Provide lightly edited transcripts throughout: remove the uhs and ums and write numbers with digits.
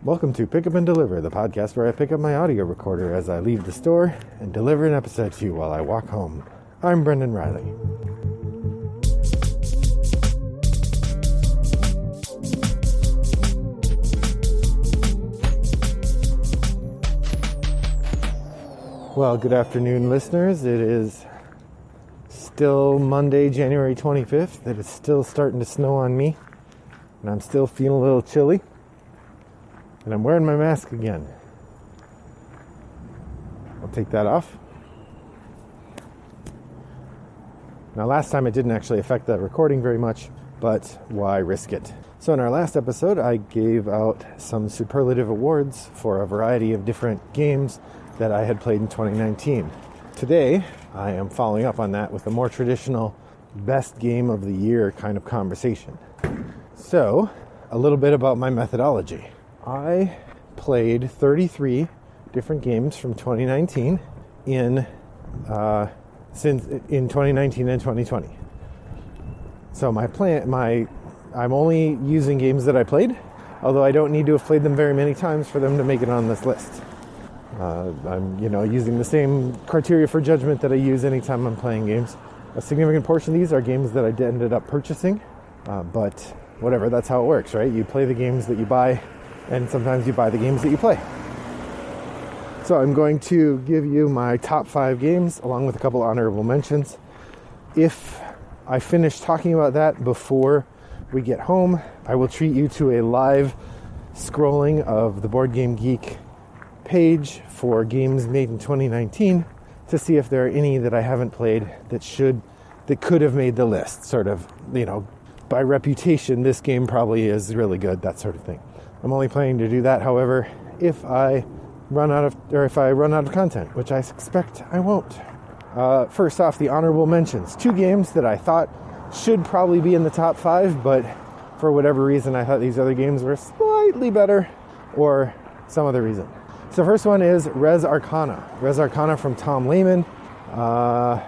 Welcome to Pick Up and Deliver, the podcast where I pick up my audio recorder as I leave the store and deliver an episode to you while I walk home. I'm Brendan Riley. Well, good afternoon, listeners. It is still Monday, January 25th. It is still starting to snow on me, and I'm still feeling a little chilly. And I'm wearing my mask again. I'll take that off. Now, last time it didn't actually affect the recording very much, but why risk it? So in our last episode, I gave out some superlative awards for a variety of different games that I had played in 2019. Today, I am following up on that with a more traditional best game of the year kind of conversation. So, a little bit about my methodology. I played 33 different games from 2019 in 2019 and 2020. So I'm only using games that I played, although I don't need to have played them very many times for them to make it on this list. I'm using the same criteria for judgment that I use anytime I'm playing games. A significant portion of these are games that I ended up purchasing, but whatever, that's how it works, right? You play the games that you buy, and sometimes you buy the games that you play. So I'm going to give you my top 5 games along with a couple honorable mentions. If I finish talking about that before we get home, I will treat you to a live scrolling of the Board Game Geek page for games made in 2019 to see if there are any that I haven't played that could have made the list. Sort of, by reputation, this game probably is really good, that sort of thing. I'm only planning to do that, however, if I run out of content, which I suspect I won't. First off, the honorable mentions. 2 games that I thought should probably be in the top 5, but for whatever reason, I thought these other games were slightly better, or some other reason. So the first one is Res Arcana. Res Arcana from Tom Lehman. I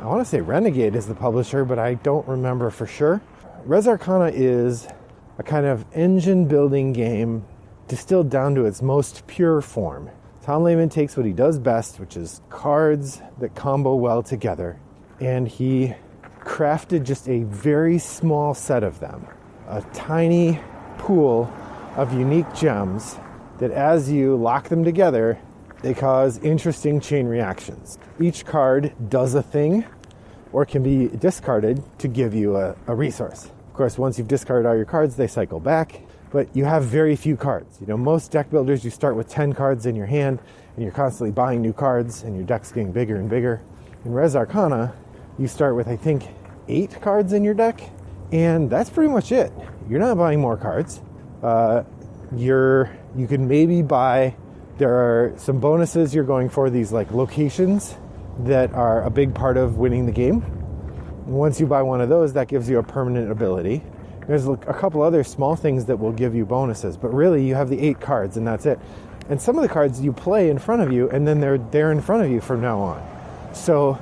want to say Renegade is the publisher, but I don't remember for sure. Res Arcana is a kind of engine-building game distilled down to its most pure form. Tom Lehman takes what he does best, which is cards that combo well together, and he crafted just a very small set of them, a tiny pool of unique gems that as you lock them together, they cause interesting chain reactions. Each card does a thing or can be discarded to give you a resource. Of course, once you've discarded all your cards, they cycle back, but you have very few cards. Most deck builders, you start with 10 cards in your hand, and you're constantly buying new cards, and your deck's getting bigger and bigger. In Res Arcana, you start with, I think, 8 cards in your deck, and that's pretty much it. You're not buying more cards. You can maybe buy, there are some bonuses you're going for, these like locations that are a big part of winning the game. Once you buy one of those, that gives you a permanent ability. There's a couple other small things that will give you bonuses, but really you have the 8 cards and that's it. And some of the cards you play in front of you, and then they're there in front of you from now on. So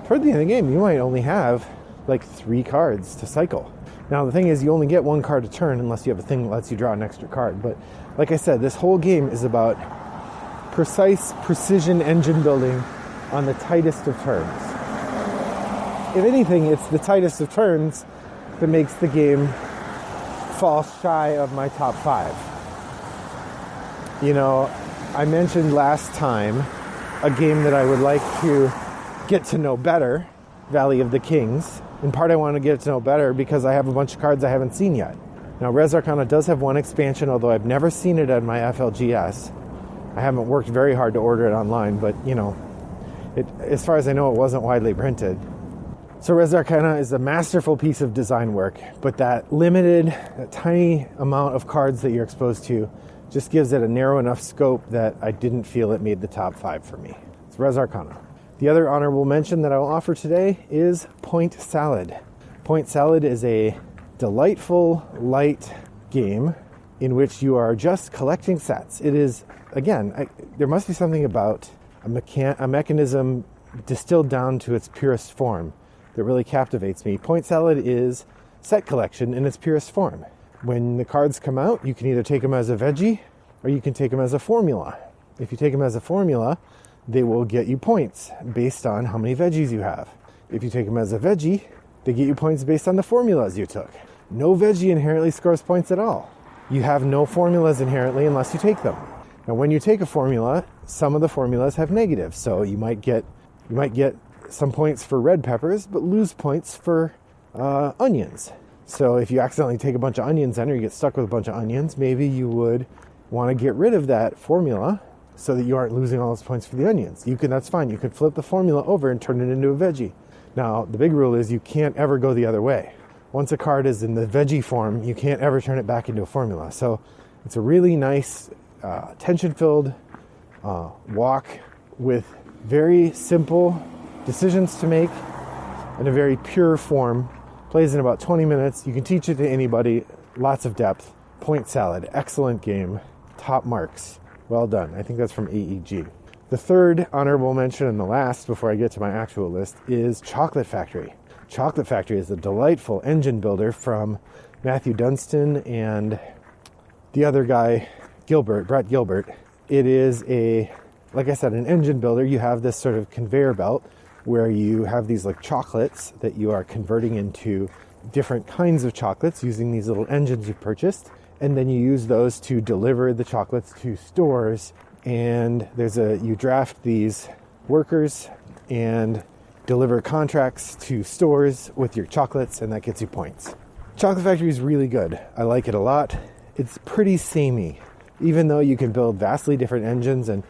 toward the end of the game, you might only have like 3 cards to cycle. Now the thing is, you only get 1 card a turn unless you have a thing that lets you draw an extra card. But like I said, this whole game is about precision engine building on the tightest of terms. If anything, it's the tightest of turns that makes the game fall shy of my top 5. I mentioned last time a game that I would like to get to know better, Valley of the Kings. In part, I want to get to know better because I have a bunch of cards I haven't seen yet. Now, Res Arcana does have 1 expansion, although I've never seen it at my FLGS. I haven't worked very hard to order it online, but, as far as I know, it wasn't widely printed. So Res Arcana is a masterful piece of design work, but that tiny amount of cards that you're exposed to just gives it a narrow enough scope that I didn't feel it made the top 5 for me. It's Res Arcana. The other honorable mention that I will offer today is Point Salad. Point Salad is a delightful, light game in which you are just collecting sets. It is, again, there must be something about a mechanism distilled down to its purest form that really captivates me. Point Salad is set collection in its purest form. When the cards come out, you can either take them as a veggie or you can take them as a formula. If you take them as a formula, they will get you points based on how many veggies you have. If you take them as a veggie, they get you points based on the formulas you took. No veggie inherently scores points at all. You have no formulas inherently unless you take them. Now, when you take a formula, some of the formulas have negatives, so you might get some points for red peppers, but lose points for onions. So if you accidentally take a bunch of onions in, or you get stuck with a bunch of onions, maybe you would want to get rid of that formula so that you aren't losing all those points for the onions. That's fine. You can flip the formula over and turn it into a veggie. Now, the big rule is you can't ever go the other way. Once a card is in the veggie form, you can't ever turn it back into a formula. So it's a really nice, tension-filled walk with very simple decisions to make in a very pure form. Plays in about 20 minutes. You can teach it to anybody. Lots of depth. Point salad. Excellent game. Top marks. Well done. I think that's from AEG. The third honorable mention, and the last before I get to my actual list, is Chocolate Factory. Chocolate Factory is a delightful engine builder from Matthew Dunstan and the other guy, Brett Gilbert. It is like I said, an engine builder. You have this sort of conveyor belt where you have these like chocolates that you are converting into different kinds of chocolates using these little engines you purchased. And then you use those to deliver the chocolates to stores. And you draft these workers and deliver contracts to stores with your chocolates, and that gets you points. Chocolate Factory is really good. I like it a lot. It's pretty samey. Even though you can build vastly different engines, and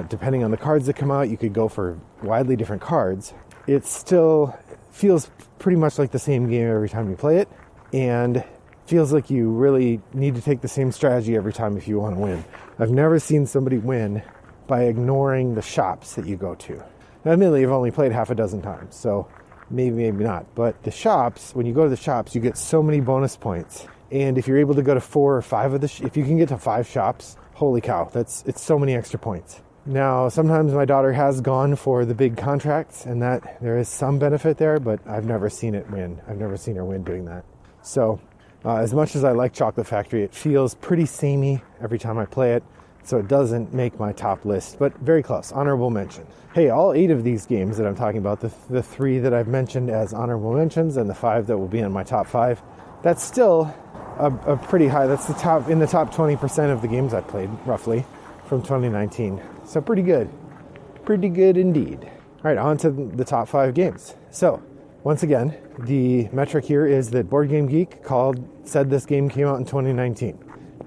depending on the cards that come out, you could go for widely different cards, it still feels pretty much like the same game every time you play it, and feels like you really need to take the same strategy every time if you want to win. I've never seen somebody win by ignoring the shops that you go to. Now, admittedly, I've only played half a dozen times, so maybe not. But the shops, when you go to the shops, you get so many bonus points. And if you're able to go to 4 or 5 of if you can get to 5 shops, holy cow, it's so many extra points. Now, sometimes my daughter has gone for the big contracts, and that there is some benefit there, but I've never seen it win. I've never seen her win doing that. So, as much as I like Chocolate Factory, it feels pretty samey every time I play it, so it doesn't make my top list, but very close. Honorable mention. Hey, all 8 of these games that I'm talking about, the 3 that I've mentioned as honorable mentions and the 5 that will be in my top 5, that's still a pretty high. That's in the top 20% of the games I played, roughly, from 2019. So pretty good. Pretty good indeed. All right, on to the top 5 games. So, once again, the metric here is that Board Game Geek said this game came out in 2019.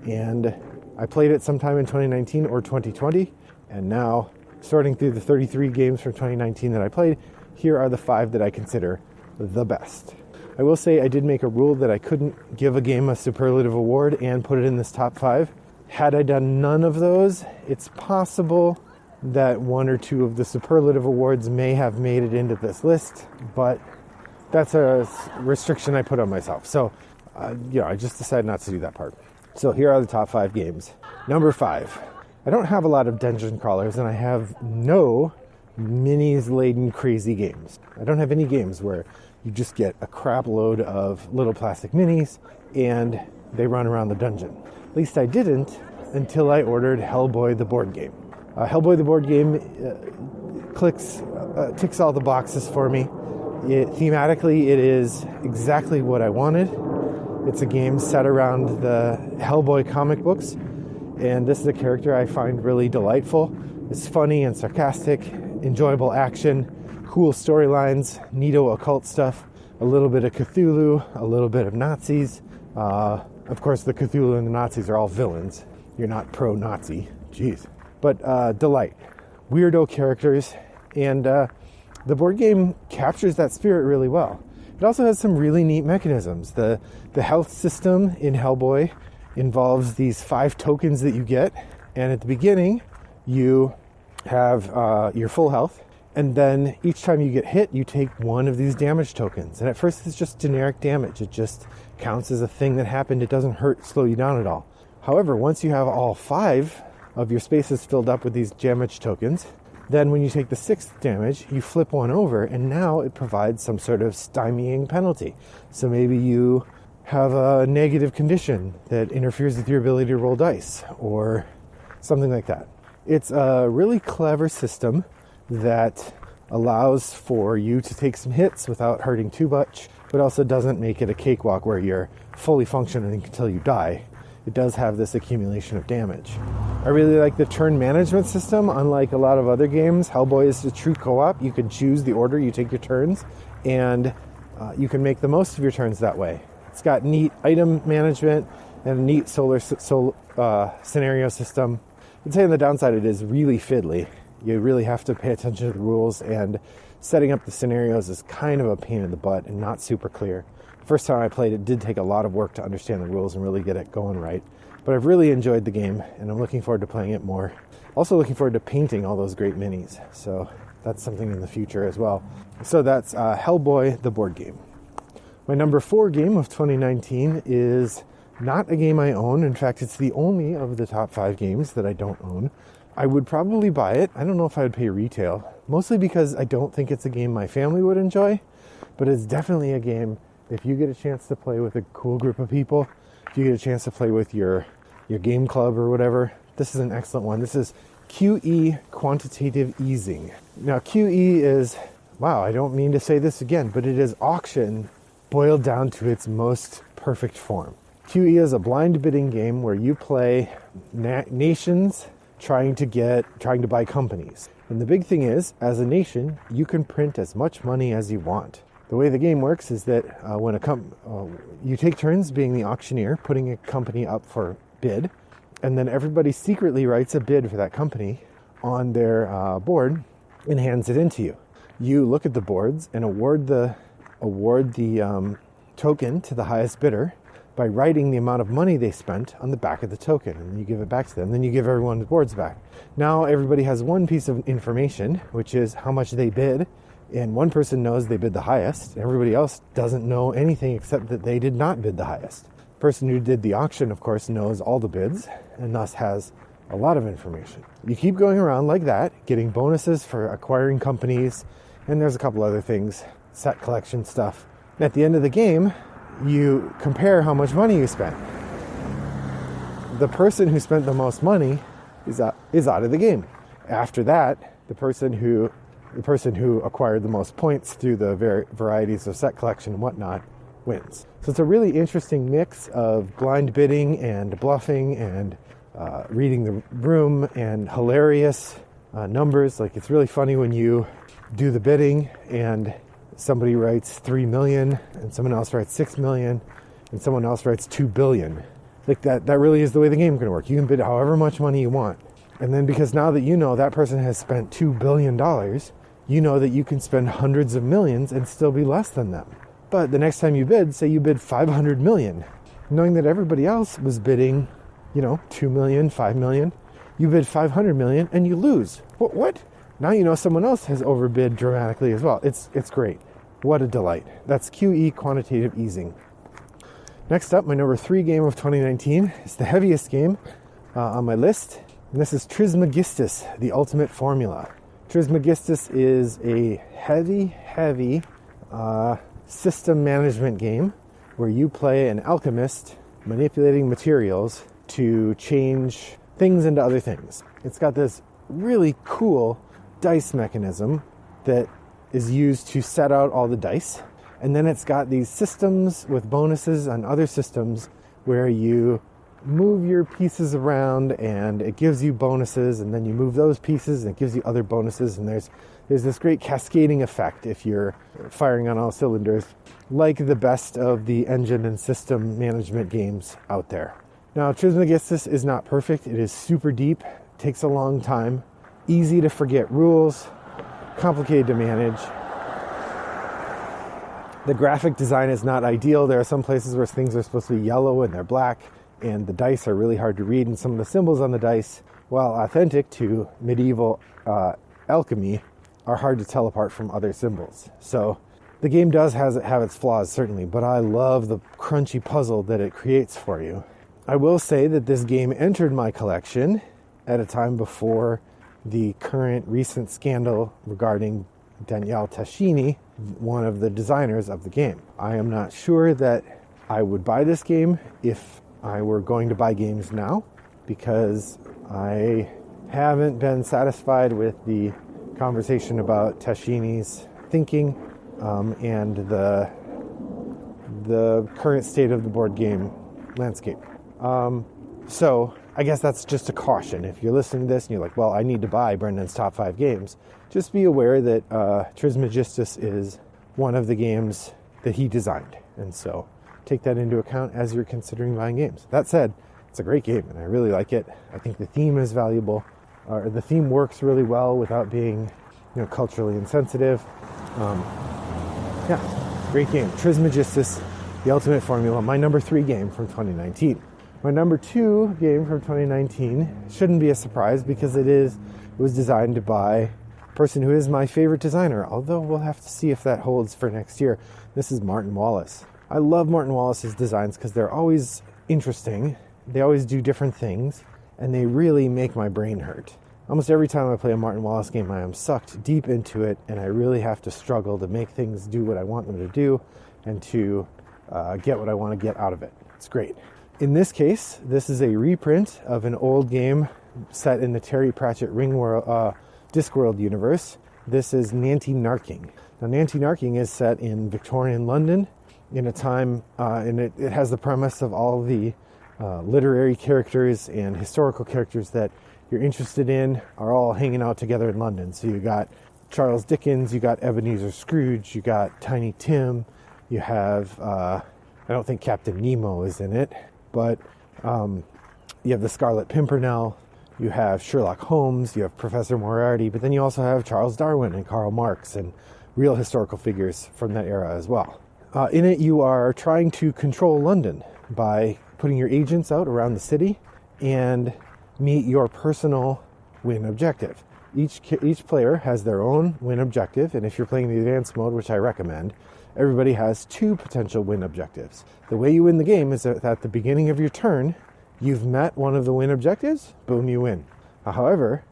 And I played it sometime in 2019 or 2020. And now, sorting through the 33 games from 2019 that I played, here are the 5 that I consider the best. I will say I did make a rule that I couldn't give a game a superlative award and put it in this top 5. Had I done none of those, it's possible that 1 or 2 of the superlative awards may have made it into this list, but that's a restriction I put on myself. So, I just decided not to do that part. So here are the top 5 games. Number 5. I don't have a lot of dungeon crawlers, and I have no minis-laden crazy games. I don't have any games where you just get a crap load of little plastic minis and they run around the dungeon. At least I didn't until I ordered Hellboy the board game. Hellboy the board game ticks all the boxes for me. Thematically, it is exactly what I wanted. It's a game set around the Hellboy comic books, and this is a character I find really delightful. It's funny and sarcastic, enjoyable action, cool storylines, neato occult stuff, a little bit of Cthulhu, a little bit of Nazis. Of course, the Cthulhu and the Nazis are all villains. You're not pro-Nazi. Jeez. But delight. Weirdo characters. And the board game captures that spirit really well. It also has some really neat mechanisms. The health system in Hellboy involves these 5 tokens that you get. And at the beginning, you have your full health. And then each time you get hit, you take 1 of these damage tokens. And at first, it's just generic damage. It just counts as a thing that happened. It doesn't slow you down at all. However, once you have all 5 of your spaces filled up with these damage tokens, then when you take the 6th damage, you flip 1 over, and now it provides some sort of stymieing penalty. So maybe you have a negative condition that interferes with your ability to roll dice or something like that. It's a really clever system that allows for you to take some hits without hurting too much, but also doesn't make it a cakewalk where you're fully functioning until you die. It does have this accumulation of damage. I really like the turn management system. Unlike a lot of other games, Hellboy is a true co-op. You can choose the order you take your turns, and you can make the most of your turns that way. It's got neat item management and a neat scenario system. I'd say on the downside, it is really fiddly. You really have to pay attention to the rules, and setting up the scenarios is kind of a pain in the butt and not super clear. First time I played, it did take a lot of work to understand the rules and really get it going right. But I've really enjoyed the game, and I'm looking forward to playing it more. Also looking forward to painting all those great minis. So that's something in the future as well. So that's Hellboy, the board game. My number 4 game of 2019 is not a game I own. In fact, it's the only of the top 5 games that I don't own. I would probably buy it. I don't know if I would pay retail, mostly because I don't think it's a game my family would enjoy, but it's definitely a game if you get a chance to play with a cool group of people, if you get a chance to play with your game club or whatever, this is an excellent one. This is QE, Quantitative Easing. Now, QE is, wow, I don't mean to say this again, but it is auction boiled down to its most perfect form. QE is a blind bidding game where you play nations trying to buy companies. And the big thing is, as a nation, you can print as much money as you want. The way the game works is that when you take turns being the auctioneer, putting a company up for bid, and then everybody secretly writes a bid for that company on their board and hands it into you. You look at the boards and award the token to the highest bidder by writing the amount of money they spent on the back of the token, and you give it back to them. Then you give everyone the boards back. Now everybody has one piece of information, which is how much they bid, and one person knows they bid the highest. Everybody else doesn't know anything except that they did not bid the highest. The person who did the auction, of course, knows all the bids and thus has a lot of information. You keep going around like that, getting bonuses for acquiring companies, and there's a couple other things, set collection stuff. At the end of the game, you compare how much money you spent. The person who spent the most money is out of the game. After that, the person who acquired the most points through the varieties of set collection and whatnot wins. So it's a really interesting mix of blind bidding and bluffing and reading the room and hilarious numbers. Like, it's really funny when you do the bidding and somebody writes 3 million and someone else writes 6 million and someone else writes 2 billion. Like that really is the way the game is going to work. You can bid however much money you want. And then because now that you know that person has spent $2 billion, you know that you can spend hundreds of millions and still be less than them. But the next time you bid, say you bid 500 million, knowing that everybody else was bidding, 2 million, 5 million, you bid 500 million and you lose. What? Now you know someone else has overbid dramatically as well. It's great. What a delight. That's QE, Quantitative Easing. Next up, my number 3 game of 2019 is the heaviest game on my list. And this is Trismegistus, the Ultimate Formula. Trismegistus is a heavy system management game where you play an alchemist manipulating materials to change things into other things. It's got this really cool dice mechanism that is used to set out all the dice. And then it's got these systems with bonuses on other systems where you move your pieces around and it gives you bonuses, and then you move those pieces and it gives you other bonuses, and there's this great cascading effect if you're firing on all cylinders, like the best of the engine and system management games out there. Now, Trismegistus is not perfect. It is super deep, takes a long time, easy to forget rules, complicated to manage. The graphic design is not ideal. There are some places where things are supposed to be yellow and they're black, and the dice are really hard to read, and some of the symbols on the dice, while authentic to medieval alchemy, are hard to tell apart from other symbols. So the game does have its flaws, certainly, but I love the crunchy puzzle that it creates for you. I will say that this game entered my collection at a time before the current recent scandal regarding Daniele Tascini, one of the designers of the game. I am not sure that I would buy this game if I were going to buy games now, because I haven't been satisfied with the conversation about Tascini's thinking and the current state of the board game landscape. So I guess that's just a caution. If you're listening to this and you're like, well, I need to buy Brendan's top 5 games, just be aware that Trismegistus is one of the games that he designed. And so take that into account as you're considering buying games. That said, it's a great game and I really like it. I think the theme is valuable. The theme works really well without being, culturally insensitive. Great game. Trismegistus, the ultimate formula. My number 3 game from 2019. My number 2 game from 2019 shouldn't be a surprise because it was designed by a person who is my favorite designer, although we'll have to see if that holds for next year. This is Martin Wallace. I love Martin Wallace's designs because they're always interesting. They always do different things, and they really make my brain hurt. Almost every time I play a Martin Wallace game, I am sucked deep into it, and I really have to struggle to make things do what I want them to do and to get what I want to get out of it. It's great. In this case, this is a reprint of an old game set in the Terry Pratchett Discworld universe. This is Nanty Narking. Now, Nanty Narking is set in Victorian London in a time, and it has the premise of all the literary characters and historical characters that you're interested in are all hanging out together in London. So you got Charles Dickens, you got Ebenezer Scrooge, you got Tiny Tim, you have, I don't think Captain Nemo is in it, but you have the Scarlet Pimpernel, you have Sherlock Holmes, you have Professor Moriarty, but then you also have Charles Darwin and Karl Marx and real historical figures from that era as well. In it, you are trying to control London by putting your agents out around the city and meet your personal win objective. Each player has their own win objective, and if you're playing the advanced mode, which I recommend, everybody has 2 potential win objectives. The way you win the game is that at the beginning of your turn, you've met one of the win objectives, boom, you win. However,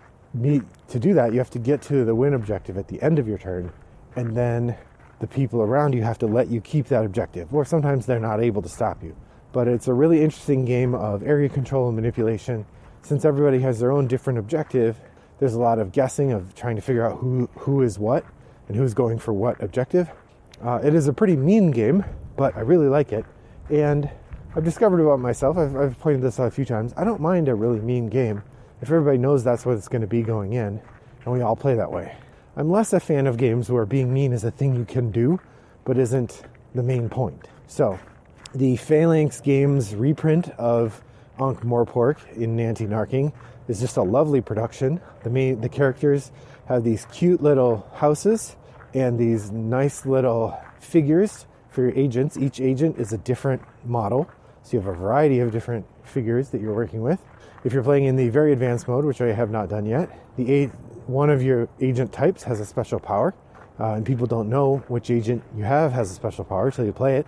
to do that, you have to get to the win objective at the end of your turn, and then the people around you have to let you keep that objective, or sometimes they're not able to stop you. But it's a really interesting game of area control and manipulation. Since everybody has their own different objective, there's a lot of guessing of trying to figure out who is what and who's going for what objective. It is a pretty mean game, but I really like it. And I've discovered about myself, I've pointed this out a few times, I don't mind a really mean game if everybody knows that's what it's going to be going in, and we all play that way. I'm less a fan of games where being mean is a thing you can do, but isn't the main point. So, the Phalanx Games reprint of Ankh-Morpork in Nanty Narking is just a lovely production. The characters have these cute little houses and these nice little figures for your agents. Each agent is a different model, so you have a variety of different figures that you're working with. If you're playing in the very advanced mode, which I have not done yet, one of your agent types has a special power, and people don't know which agent you have has a special power until you play it.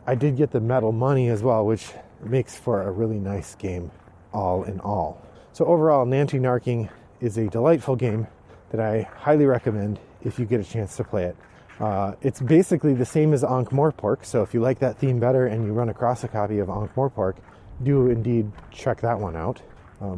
I did get the metal money as well, which makes for a really nice game all in all. So overall, Nanty Narking is a delightful game that I highly recommend if you get a chance to play it. It's basically the same as Ankh-Morpork, so if you like that theme better and you run across a copy of Ankh-Morpork, do indeed check that one out.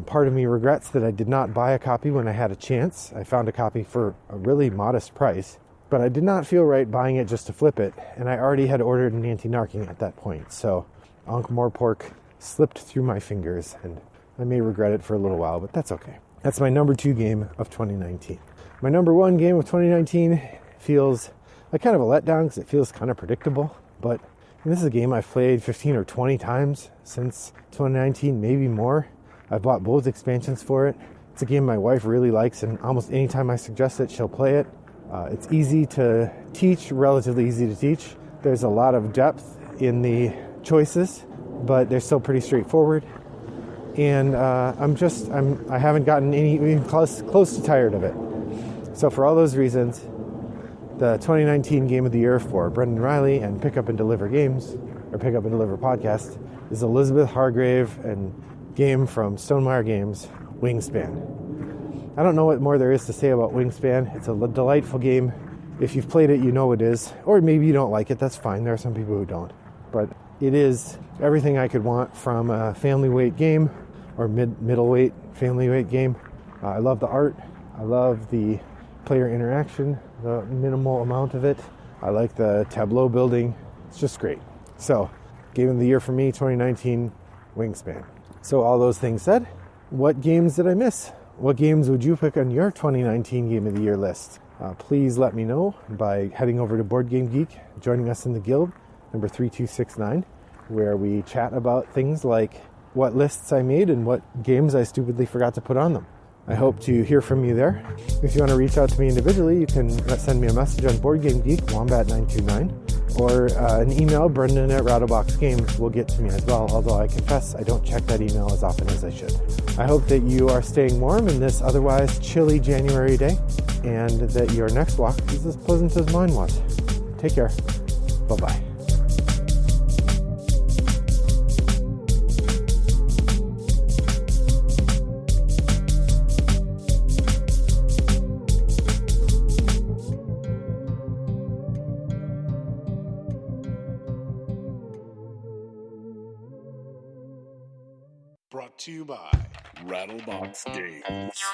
Part of me regrets that I did not buy a copy when I had a chance. I found a copy for a really modest price, but I did not feel right buying it just to flip it, and I already had ordered Nanty Narking at that point, so Ankh-Morpork slipped through my fingers, and I may regret it for a little while, but that's okay. That's my number 2 game of 2019. My number 1 game of 2019 feels like kind of a letdown because it feels kind of predictable, but this is a game I've played 15 or 20 times since 2019, maybe more. I've bought both expansions for it. It's a game my wife really likes, and almost any time I suggest it, she'll play it. It's easy to teach, relatively easy to teach. There's a lot of depth in the choices, but they're still pretty straightforward. And I haven't gotten even close to tired of it. So for all those reasons, the 2019 Game of the Year for Brendan Riley and Pick Up and Deliver Games, or Pick Up and Deliver Podcast, is Elizabeth Hargrave and game from Stonemaier Games, Wingspan. I don't know what more there is to say about Wingspan. It's a delightful game. If you've played it, you know it is. Or maybe you don't like it, that's fine. There are some people who don't. But it is everything I could want from a family weight game or middleweight family weight game. I love the art. I love the player interaction, the minimal amount of it. I like the tableau building. It's just great. So, game of the year for me, 2019, Wingspan. So all those things said, what games did I miss? What games would you pick on your 2019 Game of the Year list? Please let me know by heading over to Board Game Geek, joining us in the guild, number 3269, where we chat about things like what lists I made and what games I stupidly forgot to put on them. I hope to hear from you there. If you want to reach out to me individually, you can send me a message on Board Game Geek, Wombat929, or an email, Brendan@Rattleboxgames will get to me as well, although I confess I don't check that email as often as I should. I hope that you are staying warm in this otherwise chilly January day, and that your next walk is as pleasant as mine was. Take care. Bye-bye. Brought to you by Rattlebox Games.